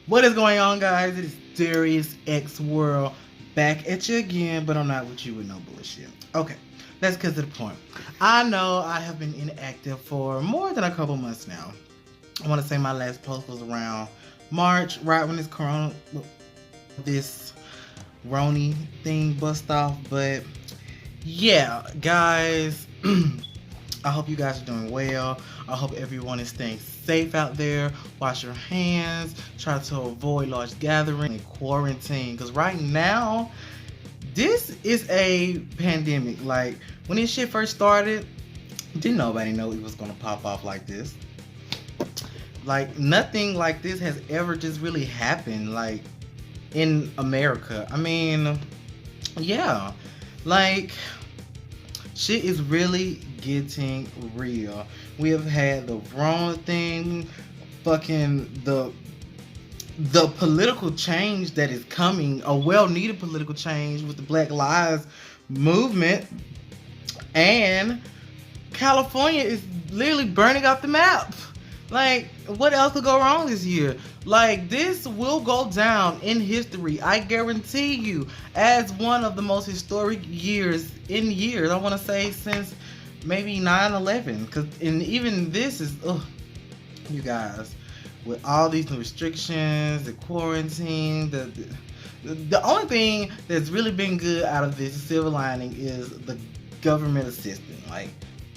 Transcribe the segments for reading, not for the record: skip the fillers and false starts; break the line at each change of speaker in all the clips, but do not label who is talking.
What is going on, guys? It is Darius X World back at you again, but I'm not with you with no bullshit. Okay, let's get to the point. I know I have been inactive for more than a couple months now. I want to say my last post was around March, right when this Roni thing bust off. But yeah, guys, I hope you guys are doing well. I hope everyone is staying safe out there. Wash your hands. Try to avoid large gatherings and quarantine. Because right now, this is a pandemic. Like, when this shit first started, didn't nobody know it was going to pop off like this. Like, nothing like this has ever just really happened, like, in America. I mean, yeah. Like, shit is really getting real. We have had the wrong thing, fucking the political change that is coming, a well-needed political change with the Black Lives movement, and California is literally burning off the map. Like, what else could go wrong this year? Like, this will go down in history, I guarantee you, as one of the most historic years in years. I want to say since maybe 9/11, and even this is, you guys, with all these new restrictions, the quarantine, the only thing that's really been good out of this silver lining is the government assistance. Like,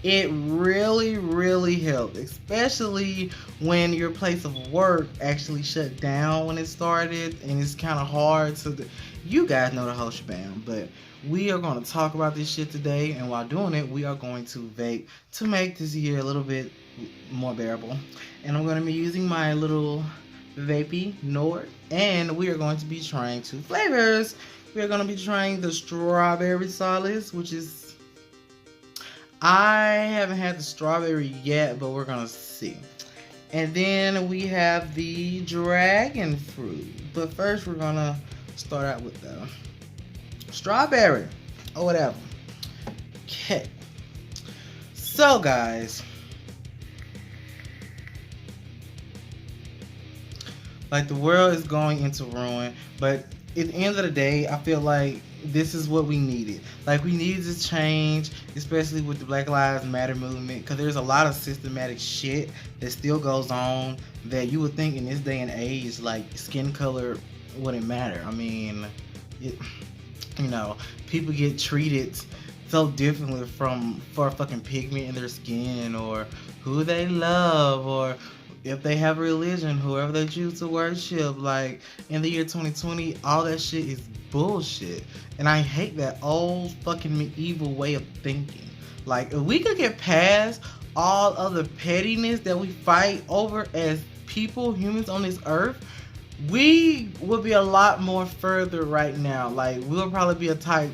it really, really helped, especially when your place of work actually shut down when it started, and it's kind of hard to, you guys know the whole shebang. But we are going to talk about this shit today, and while doing it, we are going to vape to make this year a little bit more bearable. And I'm going to be using my little vapey Nord, and we are going to be trying 2 flavors. We are going to be trying the strawberry solace, which is, I haven't had the strawberry yet, but we're gonna see. And then we have the dragon fruit. But first, we're gonna start out with the strawberry or whatever. Okay. So, guys, like, the world is going into ruin, but at the end of the day, I feel like this is what we needed. Like, we needed to change, especially with the Black Lives Matter movement, because there's a lot of systematic shit that still goes on that you would think in this day and age, like, skin color wouldn't matter. I mean, people get treated so differently for fucking pigment in their skin, or who they love, or if they have a religion, whoever they choose to worship. Like, in the year 2020, all that shit is bullshit. And I hate that old fucking medieval way of thinking. Like, if we could get past all of the pettiness that we fight over as people, humans on this earth, we would be a lot more further right now. Like, we'll probably be a type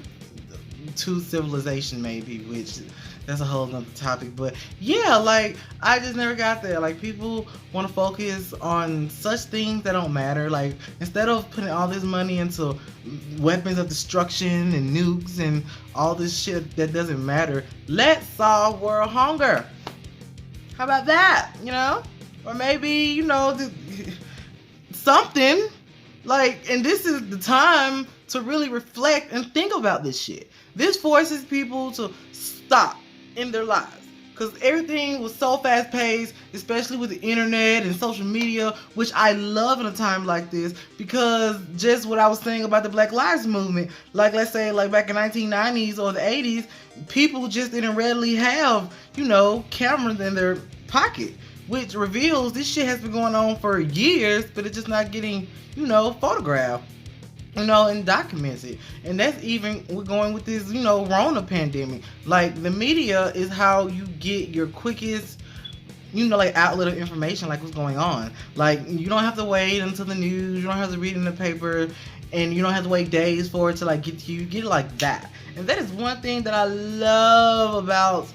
2 civilization maybe, which that's a whole nother topic. But yeah, like, I just never got there. Like, people want to focus on such things that don't matter. Like, instead of putting all this money into weapons of destruction and nukes and all this shit that doesn't matter, let's solve world hunger. How about that? Or maybe, something like, and this is the time to really reflect and think about this shit. This forces people to stop in their lives, because everything was so fast paced, especially with the internet and social media, which I love in a time like this, because just what I was saying about the Black Lives movement, like, let's say, like, back in 1990s or the 80s, people just didn't readily have, cameras in their pocket, which reveals this shit has been going on for years, but it's just not getting, photographed, and documents it. And that's even, we're going with this, Rona pandemic. Like, the media is how you get your quickest, like, outlet of information, like, what's going on. Like, you don't have to wait until the news, you don't have to read in the paper, and you don't have to wait days for it to, like, get to you. You get it like that. And that is one thing that I love about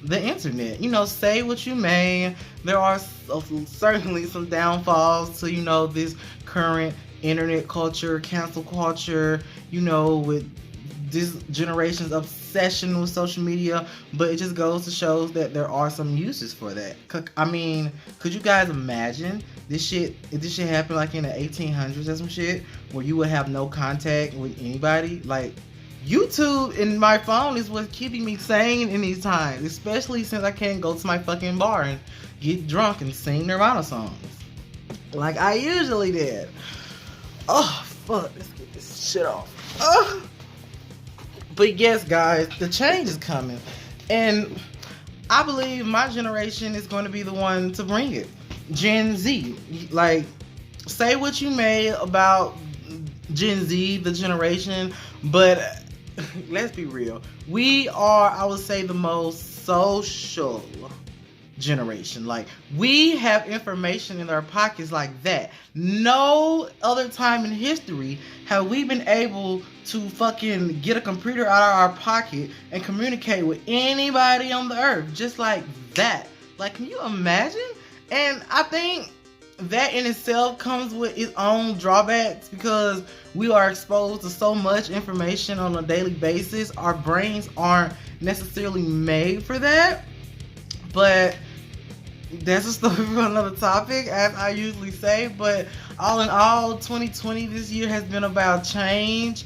the internet. Say what you may, there are certainly some downfalls to, this current internet culture, cancel culture, with this generation's obsession with social media, but it just goes to show that there are some uses for that. I mean, could you guys imagine this shit? If this shit happened like in the 1800s or some shit, where you would have no contact with anybody, like. YouTube and my phone is what's keeping me sane in these times, especially since I can't go to my fucking bar and get drunk and sing Nirvana songs like I usually did. Oh, fuck. Let's get this shit off. But yes, guys, the change is coming. And I believe my generation is going to be the one to bring it. Gen Z. Like, say what you may about Gen Z, the generation, but let's be real. We are, I would say, the most social generation. Like, we have information in our pockets like that. No other time in history have we been able to fucking get a computer out of our pocket and communicate with anybody on the earth just like that. Like, can you imagine? And I think that in itself comes with its own drawbacks because we are exposed to so much information on a daily basis. Our brains aren't necessarily made for that. But that's a story for another topic, as I usually say. But all in all, 2020 this year has been about change,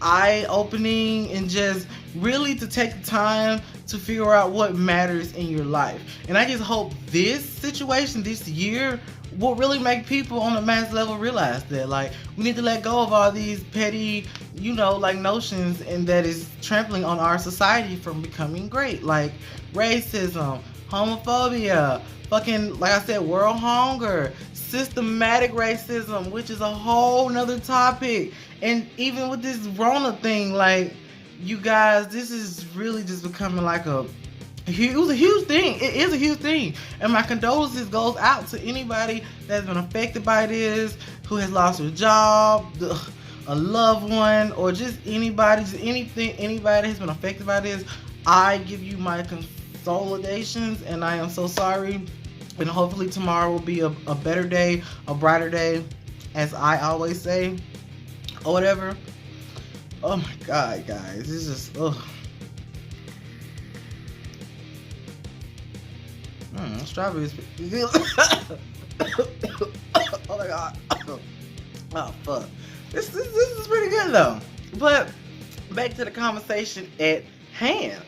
eye-opening, and just really to take the time to figure out what matters in your life. And I just hope this situation, this year, will really make people on a mass level realize that, like, we need to let go of all these petty, like, notions, and that is trampling on our society from becoming great, like racism, homophobia, fucking, like I said, world hunger, systematic racism, which is a whole nother topic. And even with this Rona thing, like, you guys, this is really just becoming like it was a huge thing. It is a huge thing. And my condolences goes out to anybody that's been affected by this, who has lost their job, a loved one, or just anybody, anybody has been affected by this. I give you my consolidations, and I am so sorry. And hopefully tomorrow will be a better day, a brighter day, as I always say, or whatever. Oh my God, guys, this is just, ugh. Strawberries. Oh my God. Oh fuck. This is pretty good though. But back to the conversation at hand.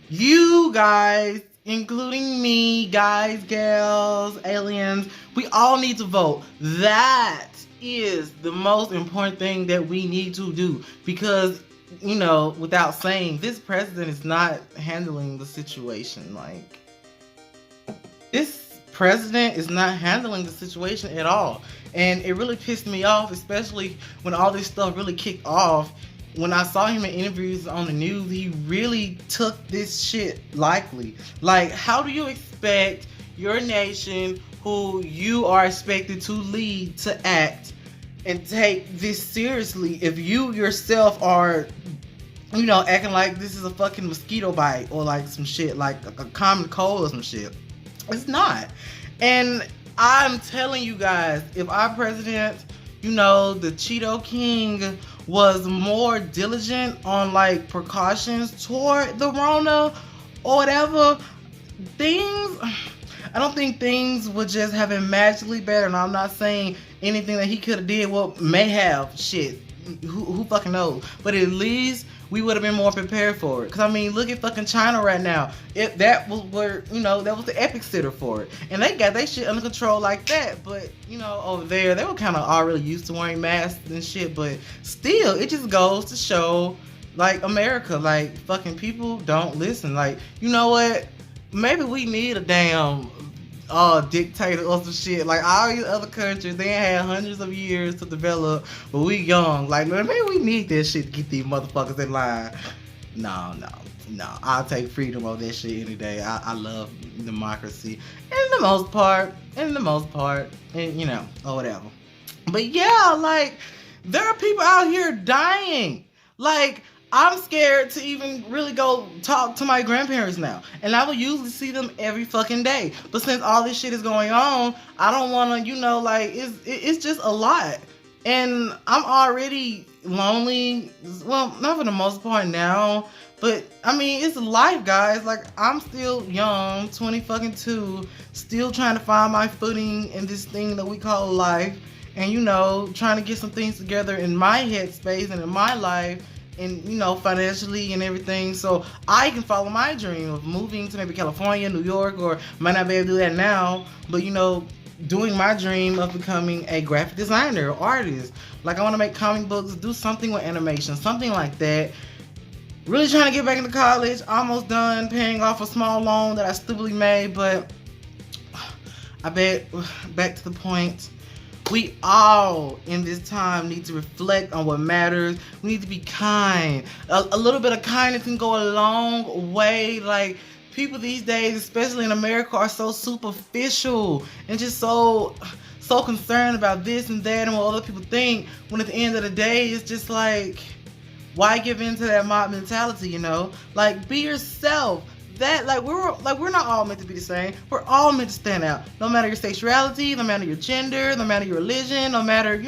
You guys, including me, guys, gals, aliens, we all need to vote. That is the most important thing that we need to do, because without saying, this president is not handling the situation. Like, this president is not handling the situation at all. And it really pissed me off, especially when all this stuff really kicked off. When I saw him in interviews on the news, he really took this shit lightly. Like, how do you expect your nation, who you are expected to lead, to act and take this seriously if you yourself are, acting like this is a fucking mosquito bite or like some shit, like a common cold or some shit? It's not. And I'm telling you guys, if our president, the Cheeto King, was more diligent on like precautions toward the Rona or whatever, I don't think things would just have been magically better. And I'm not saying anything that he could have did, may have, shit, who fucking knows. But at least we would have been more prepared for it. Because, I mean, look at fucking China right now. That was where, that was the epicenter for it. And they got their shit under control like that. But, over there, they were kind of already used to wearing masks and shit. But still, it just goes to show, like, America, like, fucking people don't listen. Like, you know what? Maybe we need a damn dictator or some shit. Like, all these other countries, they had hundreds of years to develop, but we young. Like, maybe we need this shit to get these motherfuckers in line. No. I'll take freedom over that shit any day. I love democracy in the most part, and or whatever. But yeah, like, there are people out here dying. Like, I'm scared to even really go talk to my grandparents now. And I will usually see them every fucking day. But since all this shit is going on, I don't want to, like, it's just a lot. And I'm already lonely. Well, not for the most part now, but I mean, it's life, guys. Like, I'm still young, 20 fucking 2, still trying to find my footing in this thing that we call life. And, trying to get some things together in my headspace and in my life, and, financially and everything. So I can follow my dream of moving to maybe California, New York, or might not be able to do that now, but, doing my dream of becoming a graphic designer or artist. Like, I want to make comic books, do something with animation, something like that. Really trying to get back into college. Almost done paying off a small loan that I stupidly made, but I bet, back to the point, we all in this time need to reflect on what matters. We need to be kind. A little bit of kindness can go a long way. Like, people these days, especially in America, are so superficial and just so concerned about this and that and what other people think, when at the end of the day, it's just like, why give in to that mob mentality, Like, be yourself. That, we're not all meant to be the same. We're all meant to stand out. No matter your sexuality, no matter your gender, no matter your religion, no matter,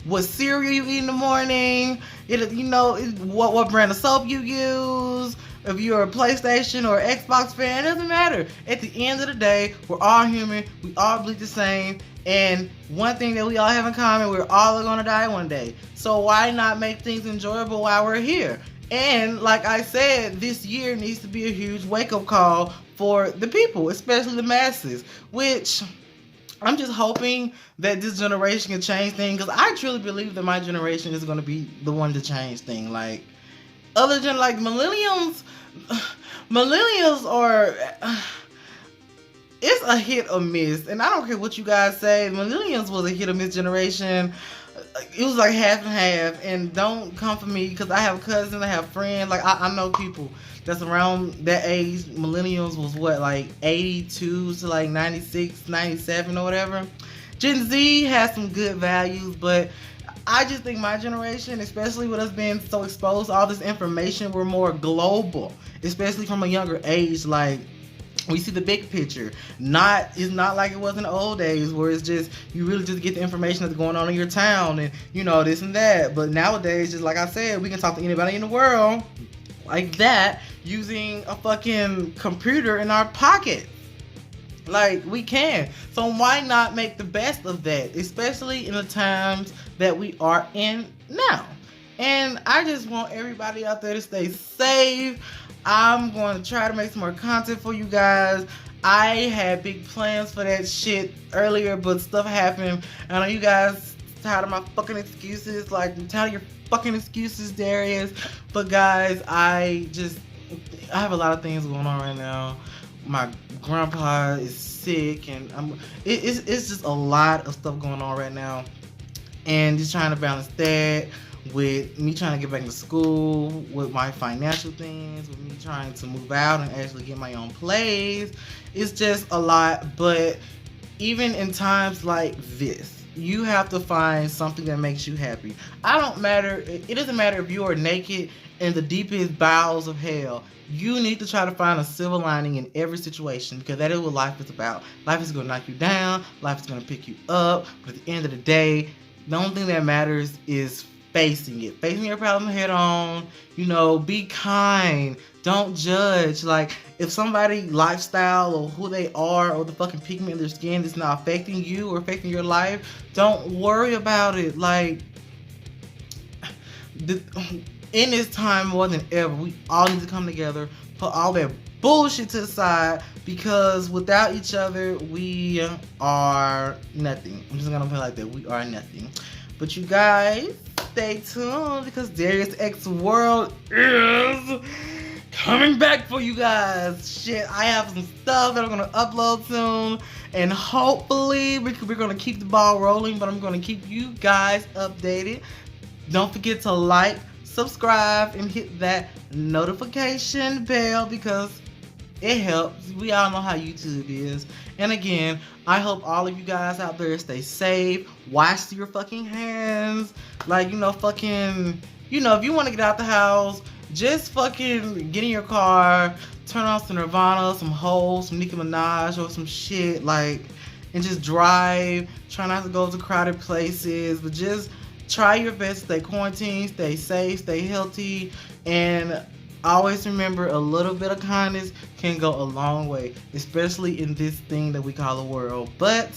what cereal you eat in the morning, what brand of soap you use, if you're a PlayStation or Xbox fan, it doesn't matter. At the end of the day, we're all human. We all bleed the same. And one thing that we all have in common, we're all gonna die one day. So why not make things enjoyable while we're here? And like I said, this year needs to be a huge wake-up call for the people, especially the masses, which I'm just hoping that this generation can change things, because I truly believe that my generation is going to be the one to change things. Like, other than, like, millennials are, it's a hit or miss, and I don't care what you guys say. Millennials was a hit or miss generation. It was like half and half, and don't come for me, because I have cousins, I have friends, like, I know people that's around that age. Millennials was what, like 82 to like 96, 97 or whatever. Gen Z has some good values, but I just think my generation, especially with us being so exposed to all this information, we're more global, especially from a younger age. Like, we see the big picture. It's not like it was in the old days, where it's just, you really just get the information that's going on in your town and, this and that. But nowadays, just like I said, we can talk to anybody in the world like that using a fucking computer in our pocket. Like, we can. So why not make the best of that, especially in the times that we are in now? And I just want everybody out there to stay safe. I'm going to try to make some more content for you guys. I had big plans for that shit earlier, but stuff happened. I know you guys tired of my fucking excuses. Like, I'm tired of your fucking excuses, Darius. But guys, I have a lot of things going on right now. My grandpa is sick, and it's just a lot of stuff going on right now. And just trying to balance that with me trying to get back into school, with my financial things, with me trying to move out and actually get my own place. It's just a lot. But even in times like this, you have to find something that makes you happy. It doesn't matter if you are naked in the deepest bowels of hell. You need to try to find a silver lining in every situation, because that is what life is about. Life is going to knock you down. Life is going to pick you up. But at the end of the day, the only thing that matters is facing it. Facing your problem head on. Be kind. Don't judge. Like, if somebody's lifestyle or who they are or the fucking pigment in their skin is not affecting you or affecting your life, don't worry about it. Like, in this time more than ever, we all need to come together, put all that bullshit to the side, because without each other, we are nothing. I'm just gonna put it like that. We are nothing. But you guys, stay tuned, because Darius X World is coming back for you guys. Shit, I have some stuff that I'm gonna upload soon, and hopefully we're gonna keep the ball rolling, but I'm gonna keep you guys updated. Don't forget to like, subscribe, and hit that notification bell, because it helps. We all know how YouTube is. And again, I hope all of you guys out there stay safe. Wash your fucking hands. Like, if you want to get out the house, just fucking get in your car, turn on some Nirvana, some Hole, some Nicki Minaj, or some shit. Like, and just drive. Try not to go to crowded places, but just try your best to stay quarantined, stay safe, stay healthy, and always remember a little bit of kindness can go a long way, especially in this thing that we call the world. But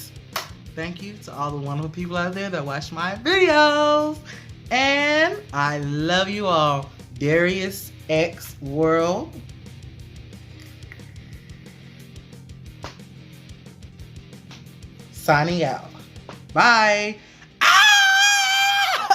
thank you to all the wonderful people out there that watch my videos. And I love you all. Darius X World. Signing out. Bye. Ah!